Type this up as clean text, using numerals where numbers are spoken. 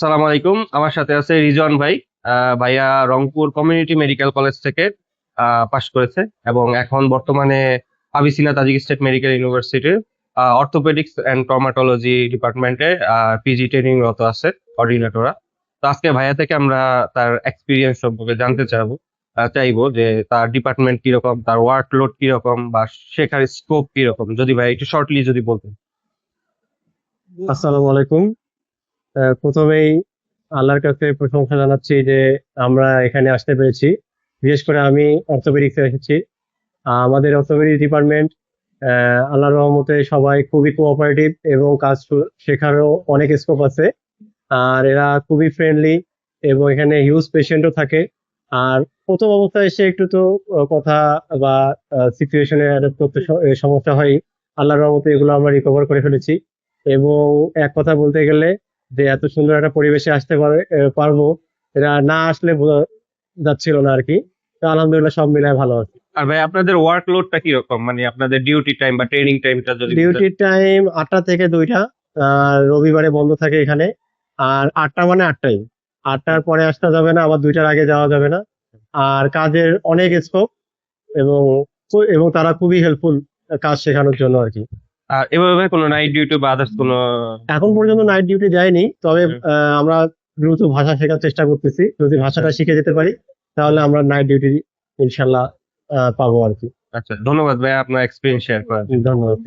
সালাম আলাইকুম। আমার সাথে আছে রিজন ভাই। ভাইয়া রংপুর কমিউনিটি মেডিকেল কলেজ থেকে পাশ করেছে এবং এখন বর্তমানে আবিসিনা তাজিক স্টেট মেডিকেল ইউনিভার্সিটির অর্থোপেডিক্স অ্যান্ড ট্রমাটোলজি ডিপার্টমেন্টে পিজি ট্রেনিং রত আছে কোঅর্ডিনেটররা। তো আজকে ভাইয়া থেকে আমরা তার এক্সপিরিয়েন্স সম্পর্কে জানতে চাইবো যে তার ডিপার্টমেন্ট কিরকম, তার ওয়ার্কলোড কিরকম বা শেখার স্কোপ কিরকম। যদি ভাই একটু শর্টলি যদি বলতেন। আসসালামু আলাইকুম। প্রথমেই আল্লাহর কাছে প্রশংসা জানাচ্ছি যে আমরা এখানে আসতে পেরেছি। বিশেষ করে আমি অর্থোপেডিক্সে এসেছি। আমাদের অর্থোপেডিক ডিপার্টমেন্ট আল্লাহর রহমতে সবাই খুবই কোঅপারেটিভ এবং কাজ শেখারও অনেক স্কোপ আছে। আর এরা খুবই ফ্রেন্ডলি এবং এখানে হিউজ পেশেন্টও থাকে। আর প্রথম অবস্থায় এসে একটু তো কথা বা সিচুয়েশনে অ্যাডাপ্ট করতে সমস্যা হয়। আল্লাহর রহমতে এগুলো আমরা রিকভার করে ফেলেছি। এবং এক কথা বলতে গেলে যে এত সুন্দর একটা পরিবেশে আসতে পারবো, এটা না আসলে বোঝা যাচ্ছিল না আর কি। তো আলহামদুলিল্লাহ সব মিলায় ভালো আছে। আর ভাই আপনাদের ওয়ার্কলোডটা কিরকম, মানে আপনাদের ডিউটি টাইম বা ট্রেনিং টাইমটা যদি ডিউটির টাইম 8টা থেকে 2টা। আর রবিবারে বন্ধ থাকে এখানে। আর 8টা মানে 8টাই, 8টার পরে আসতে যাবে না, আবার 2টার আগে যাওয়া যাবে না। আর কাজের অনেক স্কোপ এবং এবং তারা খুবই হেল্পফুল কাজ শেখানোর জন্য আর কি। আর এভাবে ভাই কোনো নাইট ডিউটি বা আদার্স কোনো? এখন পর্যন্ত নাইট ডিউটি যায়নি, তবে আমরা দ্রুত ভাষা শেখার চেষ্টা করতেছি। যদি ভাষাটা শিখে যেতে পারি তাহলে আমরা নাইট ডিউটি ইনশাল্লাহ পাবো আর কি। আচ্ছা, ধন্যবাদ ভাই আপনার এক্সপিরিয়েন্স শেয়ার করার জন্য। ধন্যবাদ।